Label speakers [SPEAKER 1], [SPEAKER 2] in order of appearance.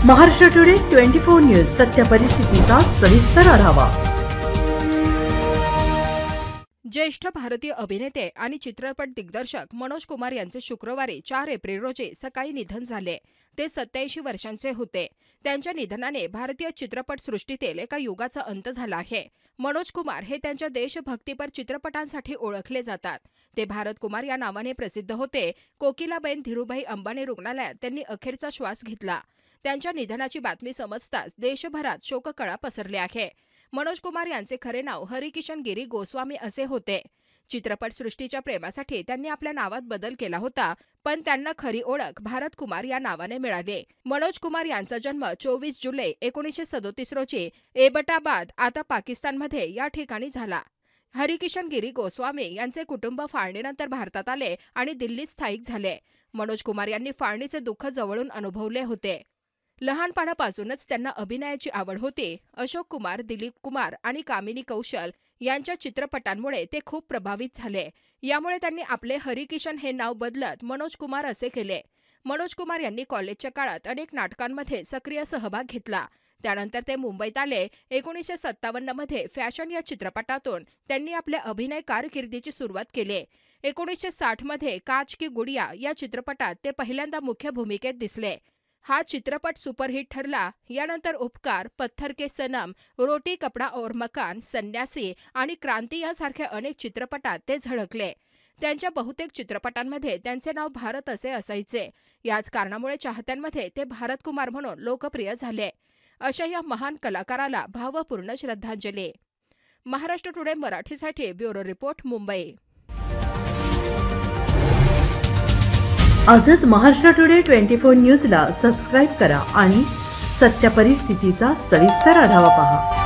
[SPEAKER 1] Maharashtra today 24 news सत्य परिस्थितीचा सविस्तर आढावा।
[SPEAKER 2] ज्येष्ठ भारतीय अभिनेते आणि चित्रपट दिग्दर्शक मनोज कुमार यांचे शुक्रवारी 4 एप्रिल रोजी सकाळी निधन झाले। ते 87 वर्षांचे होते। त्यांच्या निधनाने भारतीय चित्रपट सृष्टीतील एका युगाचा अंत झाला आहे। मनोज कुमार हे त्यांच्या देशभक्तीपर चित्रपटांसाठी ओळखले जातात। ते भारत कुमार या नावाने प्रसिद्ध होते। कोकिलाबेन धीरूभाई अंबानी रुग्णालयात त्यांनी अखेरचा श्वास घेतला। त्यांच्या निधनाची बातमी समजताच देशभरात शोककळा पसरली आहे। मनोज कुमार यांचे खरे नाव हरिकिशन गिरी गोस्वामी असे होते। चित्रपटसृष्टीच्या प्रेमासाठी त्यांनी आपल्या नावात बदल केला होता, पण त्यांना खरी ओळख भारत कुमार या नावाने मिळाली। मनोज कुमार यांचा जन्म 24 जुलै 1937 रोजी एबटाबाद आता पाकिस्तानमध्ये या ठिकाणी झाला। हरिकिशन गिरी गोस्वामी यांचे कुटुंब फाळणीनंतर भारतात आले आणि दिल्लीत स्थायिक झाले। मनोज कुमार यांनी फाळणीचे दुःख जवळून अनुभवले होते। लहानपणापासूनच त्यांना अभिनयाची आवड होती। अशोक कुमार, दिलीप कुमार आणि कामिनी कौशल यांच्या चित्रपटांमुळे ते खूप प्रभावित झाले। यामुळे त्यांनी आपले हरिकिशन हे नाव बदलत मनोज कुमार असे केले। मनोज कुमार यांनी कॉलेजच्या काळात अनेक नाटकांमध्ये सक्रिय सहभाग घेतला। त्यानंतर ते मुंबईत आले। 1957 मध्ये फॅशन या चित्रपटातून त्यांनी आपल्या अभिनय कारकिर्दीची सुरुवात केली। 1960 मध्ये काच की गुडिया या चित्रपटात ते पहिल्यांदा मुख्य भूमिकेत दिसले। हा चित्रपट सुपरहिट ठरला। यानंतर उपकार, पत्थर के सनम, रोटी कपडा और मकान, संन्यासी आणि क्रांती यासारख्या अनेक चित्रपटात ते झळकले। त्यांच्या बहुतेक चित्रपटांमध्ये त्यांचे नाव भारत असे असायचे। याच कारणामुळे चाहत्यांमध्ये ते भारत कुमार म्हणून लोकप्रिय झाले। अशा या महान कलाकाराला भावपूर्ण श्रद्धांजली। महाराष्ट्र टुडे मराठीसाठी ब्युरो रिपोर्ट, मुंबई।
[SPEAKER 1] आजच महाराष्ट्र टुडे 24 न्यूजला सबस्क्राइब करा आणि सत्य परिस्थितीचा सविस्तर आढावा पहा।